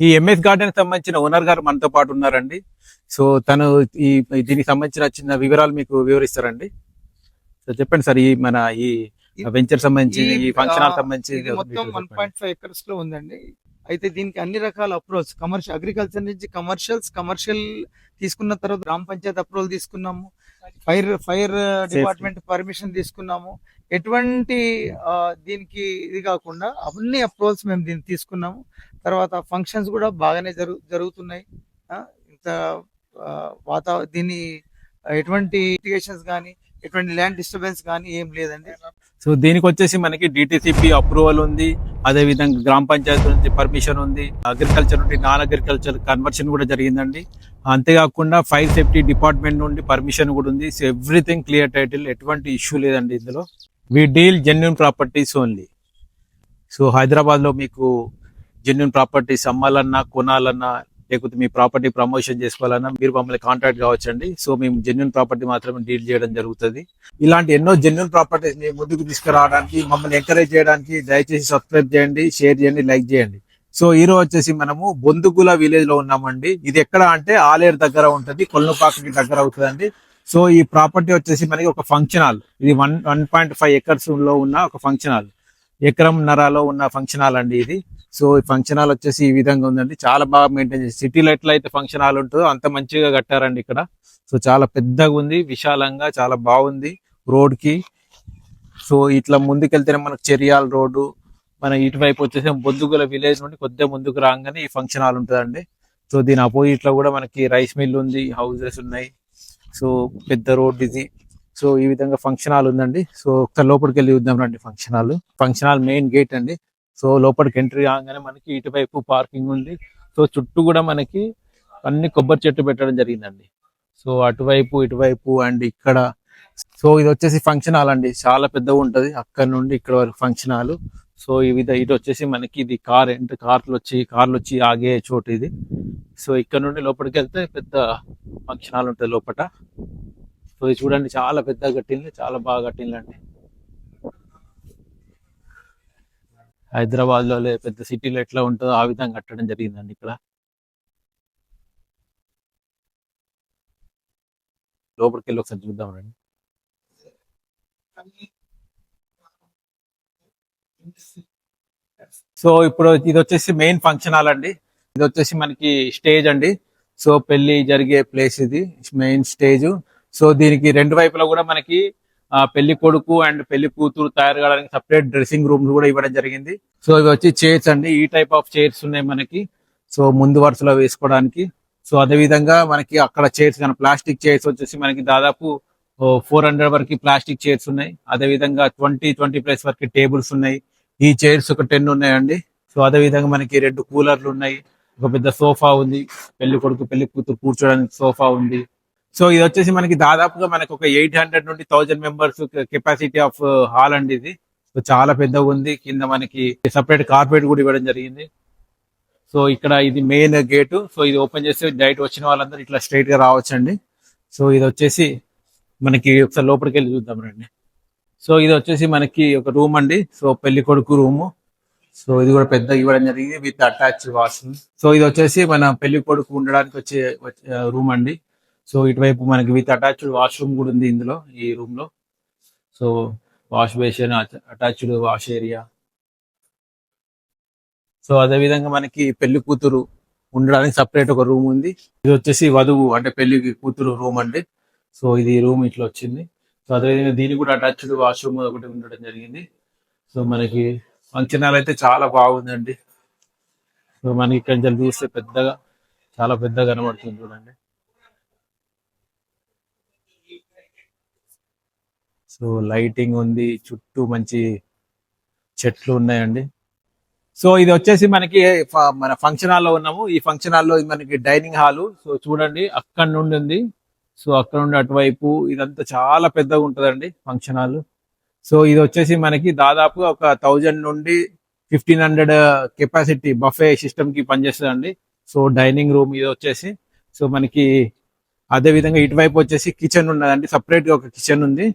ఈ MS garden సంబంధించిన owner గారు మనతో పాటు ఉన్నారండి. సో తను ఈ దీనికి సంబంధించిన చిన్న వివరాలు మీకు వివరిస్తారండి. సో చెప్పండి సార్, ఈ మన ఈ వెంచర్ సంబంధించి ఈ ఫంక్షన్ హాల్ సంబంధించి ఇది మొత్తం 1.5 ఎకర్స్ లో ఉందండి. అయితే దీనికి అన్ని రకాల అప్రూవల్స్, అగ్రికల్చర్ నుంచి కమర్షియల్ తీసుకున్న తర్వాత గ్రామ పంచాయతీ అప్రూవల్ తీసుకున్నాము, ఫైర్ డిపార్ట్మెంట్ పర్మిషన్ తీసుకున్నాము. ఎటువంటి దీనికి ఇది కాకుండా అన్ని అప్రూవల్స్ మేము దీన్ని తీసుకున్నాము. తర్వాత ఫంక్షన్స్ కూడా బాగానే జరుగుతున్నాయి. ఇంత దీని ఎటువంటి లిటిగేషన్స్ కానీ ఎటువంటి ల్యాండ్ డిస్టర్బెన్స్ కానీ ఏం లేదండి. సో దీనికి వచ్చేసి మనకి డిటిసిపి అప్రూవల్ ఉంది, అదే విధంగా గ్రామ పంచాయతీ నుంచి పర్మిషన్ ఉంది, అగ్రికల్చర్ నుండి నాన్ అగ్రికల్చర్ కన్వర్షన్ కూడా జరిగిందండి. అంతేకాకుండా ఫైర్ సేఫ్టీ డిపార్ట్మెంట్ నుండి పర్మిషన్ కూడా ఉంది. సో ఎవ్రీథింగ్ క్లియర్ టైటిల్, ఎటువంటి ఇష్యూ లేదండి ఇందులో. We deal genuine properties only. So Hyderabad లో మీకు జెన్యూన్ ప్రాపర్టీస్ అమ్మాలన్నా కొనాలన్నా లేకపోతే మీ ప్రాపర్టీ ప్రమోషన్ చేసుకోవాలన్నా మీరు మమ్మల్ని కాంటాక్ట్ కావచ్చండి. సో మేము జెన్యూన్ ప్రాపర్టీ మాత్రమే డీల్ చేయడం జరుగుతుంది. ఇలాంటి ఎన్నో జెన్యూన్ ప్రాపర్టీస్ మీ ముందుకు తీసుకురావడానికి, మమ్మల్ని ఎంకరేజ్ చేయడానికి దయచేసి సబ్స్క్రైబ్ చేయండి, షేర్ చేయండి, లైక్ చేయండి. సో ఈ రోజు వచ్చేసి మనము బొందుగుల విలేజ్ లో ఉన్నామండి. ఇది ఎక్కడ అంటే ఆలేరు దగ్గర ఉంటుంది, కొల్లపాకకి దగ్గర అవుతుందండి. సో ఈ ప్రాపర్టీ వచ్చేసి మనకి ఒక ఫంక్షన్ హాల్. ఇది 1.5 ఎకర్స్ లో ఉన్న ఒక ఫంక్షన్ హాల్, ఎకరం నరాలో ఉన్న ఫంక్షన్ హాల్ అండి ఇది. సో ఈ ఫంక్షన్ హాల్ వచ్చేసి ఈ విధంగా ఉందండి. చాలా బాగా మెయింటైన్ చేసి, సిటీలో ఎట్లయితే ఫంక్షన్ హాల్ ఉంటుందో అంత మంచిగా కట్టారండి ఇక్కడ. సో చాలా పెద్దగా ఉంది, విశాలంగా చాలా బాగుంది రోడ్ కి. సో ఇట్లా ముందుకెళ్తేనే మనకు చెరియాల రోడ్డు, మన ఇటువైపు వచ్చేసి బొద్దుగుల విలేజ్ నుండి కొద్దిగా ముందుకు రాగానే ఈ ఫంక్షన్ హాల్ ఉంటుందండి. సో దీని అపోజిట్ లో కూడా మనకి రైస్ మిల్ ఉంది, హౌసెస్ ఉన్నాయి. సో పెద్ద రోడ్ ఇది. సో ఈ విధంగా ఫంక్షన్ హాల్ ఉందండి. సో ఒకసారి లోపలికి వెళ్ళి చూద్దాం రండి. ఫంక్షన్ హాల్ మెయిన్ గేట్ అండి. సో లోపలికి ఎంట్రీ కాగానే మనకి ఇటువైపు పార్కింగ్ ఉంది. సో చుట్టూ కూడా మనకి అన్ని కొబ్బరి చెట్టు పెట్టడం జరిగిందండి. సో అటువైపు ఇటువైపు అండ్ ఇక్కడ. సో ఇది వచ్చేసి ఫంక్షన్ హాల్ అండి, చాలా పెద్దగా ఉంటది. అక్కడ నుండి ఇక్కడ వరకు ఫంక్షన్ హాల్. సో ఇటు వచ్చేసి మనకి ఇది కార్లు వచ్చి ఆగే చోటు ఇది. సో ఇక్కడ నుండి లోపలికి వెళ్తే పెద్ద ఫంక్షన్ హాల్ ఉంటుంది లోపల. సో ఇది చూడండి, చాలా పెద్దగా కట్టింది, చాలా బాగా కట్టిందండి. హైదరాబాద్ లో పెద్ద సిటీలో ఎట్లా ఉంటుందో ఆ విధంగా కట్టడం జరిగిందండి ఇక్కడ. లోపలికి వెళ్ళి ఒకసారి చూద్దాం రండి. సో ఇప్పుడు ఇది వచ్చేసి మెయిన్ ఫంక్షన్ హాల్ అండి. ఇది వచ్చేసి మనకి స్టేజ్ అండి. సో పెళ్లి జరిగే ప్లేస్ ఇది, మెయిన్ స్టేజ్. సో దీనికి రెండు వైపులా కూడా మనకి పెళ్లి కొడుకు అండ్ పెళ్లి కూతురు తయారు కావడానికి సపరేట్ డ్రెస్సింగ్ రూమ్స్ కూడా ఇవ్వడం జరిగింది. సో ఇవి వచ్చి చైర్స్ అండి, ఈ టైప్ ఆఫ్ చైర్స్ ఉన్నాయి మనకి. సో ముందు వరుసలో వేసుకోవడానికి. సో అదే విధంగా మనకి అక్కడ చైర్స్ కానీ ప్లాస్టిక్ చైర్స్ వచ్చేసి మనకి దాదాపు 400 వరకు ప్లాస్టిక్ చైర్స్ ఉన్నాయి. అదే విధంగా 20+ వరకు టేబుల్స్ ఉన్నాయి. ఈ చైర్స్ ఒక 10 ఉన్నాయండి. సో అదే విధంగా మనకి 2 కూలర్లు ఉన్నాయి, ఒక పెద్ద సోఫా ఉంది, పెళ్లి కొడుకు పెళ్లి కూతురు కూర్చోడానికి సోఫా ఉంది. సో ఇది వచ్చేసి మనకి దాదాపుగా మనకి ఒక 800 నుండి 1000 మెంబర్స్ కెపాసిటీ ఆఫ్ హాల్ అండి ఇది. సో చాలా పెద్దగా ఉంది. కింద మనకి సపరేట్ కార్పెట్ కూడా ఇవ్వడం జరిగింది. సో ఇక్కడ ఇది మెయిన్ గేటు. సో ఇది ఓపెన్ చేస్తే డైరెక్ట్ వచ్చిన వాళ్ళందరూ ఇట్లా స్ట్రైట్ గా రావచ్చండి. సో ఇది వచ్చేసి మనకి ఒకసారి లోపలికి వెళ్ళి చూద్దాం రండి. సో ఇది వచ్చేసి మనకి ఒక రూమ్ అండి. సో పెళ్లి కొడుకు రూము. సో ఇది కూడా పెద్దగా ఇవ్వడం జరిగింది విత్ అటాచ్ వాష్రూమ్. సో ఇది వచ్చేసి మన పెళ్లి కొడుకు ఉండడానికి వచ్చే రూమ్ అండి. సో ఇటువైపు మనకి విత్ అటాచ్డ్ వాష్రూమ్ కూడా ఉంది ఇందులో, ఈ రూమ్ లో. So wash basin, attached wash area. So అదే విధంగా మనకి పెళ్లి కూతురు ఉండడానికి సపరేట్ ఒక రూమ్ ఉంది. ఇది వచ్చేసి వధువు అంటే పెళ్లి కూతురు రూమ్ అండి. సో ఇది రూమ్ ఇట్లా వచ్చింది. సో అదేవిధంగా దీనికి కూడా అటాచ్డ్ వాష్రూమ్ ఒకటి ఉండడం జరిగింది. సో మనకి ఫంక్షన్ హాల్ అయితే చాలా బాగుందండి. సో మనకి ఇక్కడ నుంచి చూస్తే పెద్దగా, చాలా పెద్దగా కనబడుతుంది చూడండి. సో లైటింగ్ ఉంది, చుట్టూ మంచి చెట్లు ఉన్నాయండి. సో ఇది వచ్చేసి మనకి మన ఫంక్షన్ హాల్లో ఉన్నాము. ఈ ఫంక్షన్ హాల్లో మనకి డైనింగ్ హాలు. సో చూడండి అక్కడ నుండి ఉంది. సో అక్కడ నుండి అటువైపు ఇదంతా చాలా పెద్దగా ఉంటుందండి ఫంక్షన్ హాల్. సో ఇది వచ్చేసి మనకి దాదాపుగా ఒక 1000 నుండి 1500 కెపాసిటీ బఫే సిస్టమ్ కి పనిచేస్తుందండి. సో డైనింగ్ రూమ్ ఇది వచ్చేసి. సో మనకి అదే విధంగా ఇటువైపు వచ్చేసి కిచెన్ ఉన్నదండి, సపరేట్ గా ఒక కిచెన్ ఉంది.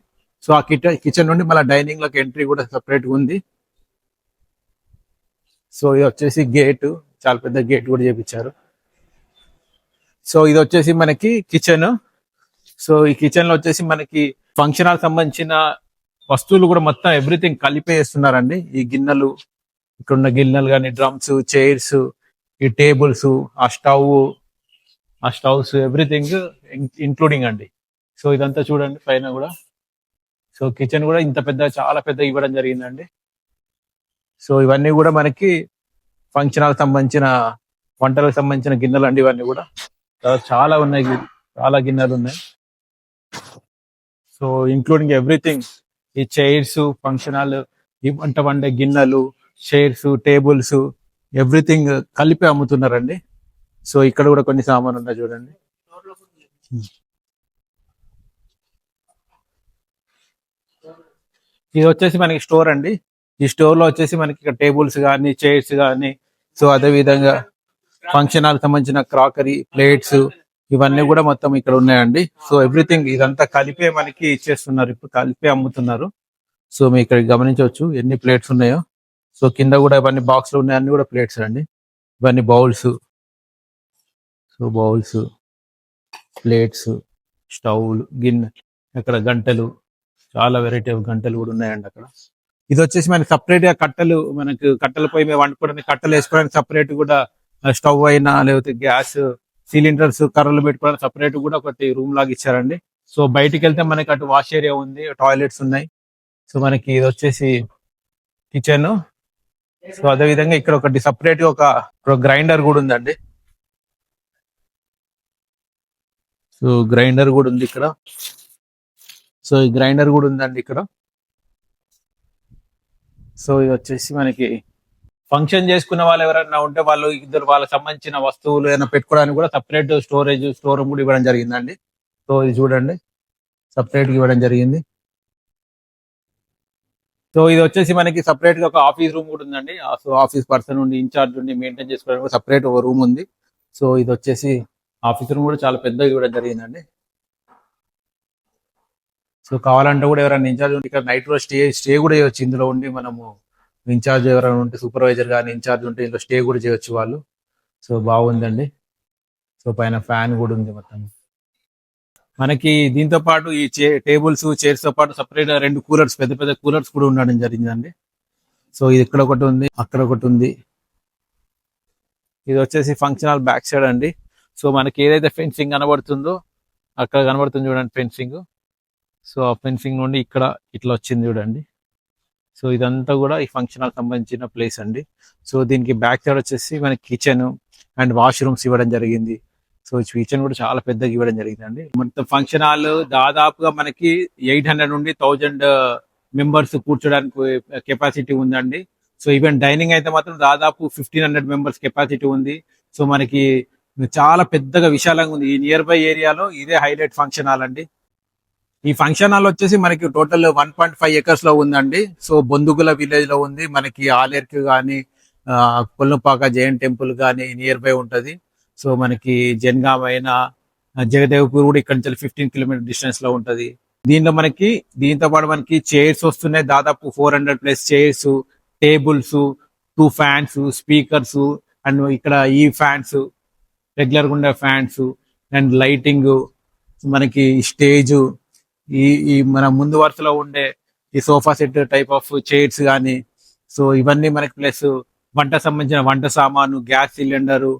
సో ఆ కిచెన్ నుండి మళ్ళీ డైనింగ్ లోకి ఎంట్రీ కూడా సపరేట్ గా ఉంది. సో ఇది వచ్చేసి గేట్. చాలా పెద్ద గేట్ కూడా చేపించారు. సో ఇది వచ్చేసి మనకి కిచెన్. సో ఈ కిచెన్ లో వచ్చేసి మనకి ఫంక్షన్ హాల్ సంబంధించిన వస్తువులు కూడా మొత్తం ఎవ్రీథింగ్ కలిపే వేస్తున్నారండి. ఈ గిన్నెలు, ఇక్కడ ఉన్న గిన్నెలు కానీ, డ్రమ్స్, చైర్స్, ఈ టేబుల్స్, ఆ స్టవ్స్ ఎవ్రీథింగ్ ఇంక్లూడింగ్ అండి. సో ఇదంతా చూడండి పైన కూడా. సో కిచెన్ కూడా ఇంత పెద్ద, చాలా పెద్ద ఇవ్వడం జరిగిందండి. సో ఇవన్నీ కూడా మనకి ఫంక్షన్ హాల్ సంబంధించిన వంటలకు సంబంధించిన గిన్నెలు అండి. ఇవన్నీ కూడా చాలా ఉన్నాయి, చాలా గిన్నెలు ఉన్నాయి. సో ఇంక్లూడింగ్ ఎవ్రీథింగ్, ఈ చైర్స్, ఫంక్షన్ హాల్, ఈ వంట వండే గిన్నెలు, చైర్స్, టేబుల్స్ ఎవ్రీథింగ్ కలిపి అమ్ముతున్నారండి. సో ఇక్కడ కూడా కొన్ని సామాన్లు ఉన్నాయి చూడండి. ఇది వచ్చేసి మనకి స్టోర్ అండి. ఈ స్టోర్ లో వచ్చేసి మనకి ఇక్కడ టేబుల్స్ కానీ, చైర్స్ కానీ, సో అదే విధంగా ఫంక్షన్ హాల్ సంబంధించిన క్రాకరీ, ప్లేట్స్ ఇవన్నీ కూడా మొత్తం ఇక్కడ ఉన్నాయండి. సో ఎవ్రీథింగ్ ఇదంతా కలిపే మనకి ఇచ్చేస్తున్నారు, ఇప్పుడు కలిపే అమ్ముతున్నారు. సో మీరు ఇక్కడ గమనించవచ్చు ఎన్ని ప్లేట్స్ ఉన్నాయో. సో కింద కూడా ఇవన్నీ బాక్స్ లో ఉన్నాయి, అన్ని కూడా ప్లేట్స్ అండి. ఇవన్నీ బౌల్స్, సో బౌల్స్, ప్లేట్స్, స్టవ్లు, గిన్నె, అక్కడ గంటలు, చాలా వెరైటీ ఆఫ్ గంటలు కూడా ఉన్నాయండి అక్కడ. ఇది వచ్చేసి మనకి సపరేట్ గా కట్టెలు, మనకు కట్టెల పొయ్యి మీద వండుకోవడానికి, కట్టెలు వేసుకోవడానికి సపరేట్ కూడా స్టవ్ అయినా లేకపోతే గ్యాస్ సిలిండర్స్, కర్రలు పెట్టుకోవడానికి సపరేట్ కూడా ఒకటి రూమ్ లాగా ఇచ్చారండి. సో బయటికి వెళ్తే మనకి అటు వాష్ ఏరియా ఉంది, టాయిలెట్స్ ఉన్నాయి. సో మనకి ఇది వచ్చేసి కిచెన్. సో అదే విధంగా ఇక్కడ ఒకటి సపరేట్ గా ఒక గ్రైండర్ కూడా ఉందండి. సో గ్రైండర్ కూడా ఉంది ఇక్కడ. సో ఈ గ్రైండర్ కూడా ఉందండి ఇక్కడ. సో ఇది వచ్చేసి మనకి ఫంక్షన్ చేసుకున్న వాళ్ళు ఎవరైనా ఉంటే వాళ్ళు ఇద్దరు వాళ్ళకి సంబంధించిన వస్తువులు ఏమైనా పెట్టుకోవడానికి కూడా సపరేట్ స్టోర్ రూమ్ కూడా ఇవ్వడం జరిగిందండి. సో ఇది చూడండి, సపరేట్ గా ఇవ్వడం జరిగింది. సో ఇది వచ్చేసి మనకి సపరేట్ గా ఒక ఆఫీస్ రూమ్ కూడా ఉందండి. సో ఆఫీస్ పర్సన్ ఉండి, ఇన్ఛార్జ్ ఉండి మెయింటైన్ చేసుకోవడానికి సపరేట్ ఒక రూమ్ ఉంది. సో ఇది వచ్చేసి ఆఫీస్ రూమ్ కూడా చాలా పెద్దగా ఇవ్వడం జరిగిందండి. సో కావాలంటే కూడా ఎవరైనా ఇన్ఛార్జ్ ఉంటే ఇక్కడ నైట్ లో స్టే కూడా చేయొచ్చు. ఇందులో ఉండి మనము ఇన్ఛార్జ్ ఎవరైనా ఉంటే, సూపర్వైజర్ కానీ ఇన్ఛార్జ్ ఉంటే ఇందులో స్టే కూడా చేయొచ్చు వాళ్ళు. సో బాగుందండి. సో పైన ఫ్యాన్ కూడా ఉంది మొత్తం. మనకి దీంతో పాటు ఈ టేబుల్స్, చైర్స్ తో పాటు సపరేట్ 2 కూలర్స్, పెద్ద పెద్ద కూలర్స్ కూడా ఉండడం జరిగిందండి. సో ఇది ఇక్కడ ఒకటి ఉంది, అక్కడ ఒకటి ఉంది. ఇది వచ్చేసి ఫంక్షన్ హాల్ బ్యాక్ సైడ్ అండి. సో మనకి ఏదైతే ఫెన్సింగ్ కనబడుతుందో అక్కడ కనబడుతుంది చూడండి ఫెన్సింగ్. సో ఆ ఫెన్సింగ్ నుండి ఇక్కడ ఇట్లా వచ్చింది చూడండి. సో ఇదంతా కూడా ఈ ఫంక్షన్ హాల్ సంబంధించిన ప్లేస్ అండి. సో దీనికి బ్యాక్ సైడ్ వచ్చేసి మనకి కిచెన్ అండ్ వాష్రూమ్స్ ఇవ్వడం జరిగింది. సో కిచెన్ కూడా చాలా పెద్దగా ఇవ్వడం జరిగిందండి. మొత్తం ఫంక్షన్ హాల్ దాదాపుగా మనకి 800 నుండి 1000 మెంబర్స్ కూర్చోడానికి కెపాసిటీ ఉందండి. సో ఈవెన్ డైనింగ్ అయితే మాత్రం దాదాపు 1500 మెంబర్స్ కెపాసిటీ ఉంది. సో మనకి చాలా పెద్దగా విశాలంగా ఉంది. ఈ నియర్ బై ఏరియాలో ఇదే హైలైట్ ఫంక్షన్ హాల్ అండి. ఈ ఫంక్షన్ హాల్ వచ్చేసి మనకి టోటల్ 1.5 acres లో ఉందండి. సో బొందుగుల విలేజ్ లో ఉంది. మనకి ఆలేరుకి కానీ, కొల్లుపాక జైన్ టెంపుల్ కానీ నియర్ బై ఉంటది. సో మనకి జనగామ అయినా, జగదేవ్పూర్ కూడా ఇక్కడ నుంచి 15 కిలోమీటర్ డిస్టెన్స్ లో ఉంటది. దీంతో పాటు మనకి చైర్స్ వస్తున్నాయి, దాదాపు 400+ chairs, tables, 2 fans, speakers, and ఇక్కడ ఈ ఫ్యాన్స్, రెగ్యులర్ గా ఉండే ఫ్యాన్స్ అండ్ లైటింగ్, మనకి స్టేజ్, ఈ మన ముందు వరుసలో ఉండే ఈ sofa set type of chairs కానీ, సో ఇవన్నీ మనకి ప్లస్ సంబంధించిన వంట సామాను, గ్యాస్ సిలిండరు,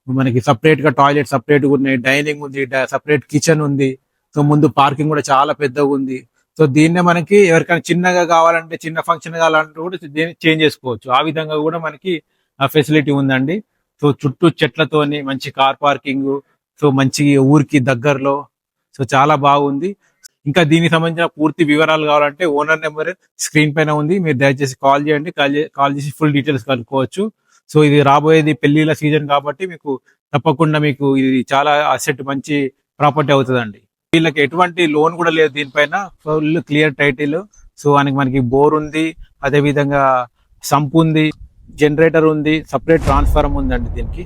మనకి సపరేట్ గా టాయిలెట్ సపరేట్ గా ఉన్నాయి, డైనింగ్ ఉంది, సపరేట్ కిచెన్ ఉంది. సో ముందు పార్కింగ్ కూడా చాలా పెద్దగా ఉంది. సో దీన్నే మనకి ఎవరికైనా చిన్నగా కావాలంటే, చిన్న ఫంక్షన్ కావాలంటే కూడా దీన్ని చేంజ్ చేసుకోవచ్చు. ఆ విధంగా కూడా మనకి ఫెసిలిటీ ఉందండి. సో చుట్టూ చెట్లతోని మంచి కార్ పార్కింగ్, సో మంచి ఊరికి దగ్గరలో, సో చాలా బాగుంది. ఇంకా దీనికి సంబంధించిన పూర్తి వివరాలు కావాలంటే ఓనర్ నెంబర్ స్క్రీన్ పైన ఉంది, మీరు దయచేసి కాల్ చేయండి. కాల్ చేసి ఫుల్ డీటెయిల్స్ కనుక్కోవచ్చు. సో ఇది రాబోయేది పెళ్లిళ్ళ సీజన్ కాబట్టి మీకు తప్పకుండా మీకు ఇది చాలా అసెట్, మంచి ప్రాపర్టీ అవుతుందండి. వీళ్ళకి ఎటువంటి లోన్ కూడా లేదు దీనిపైన, ఫుల్ క్లియర్ టైటిల్. సో మనకి బోర్ ఉంది, అదే విధంగా సంప్ ఉంది, జనరేటర్ ఉంది, సపరేట్ ట్రాన్స్ఫార్మర్ ఉందండి దీనికి.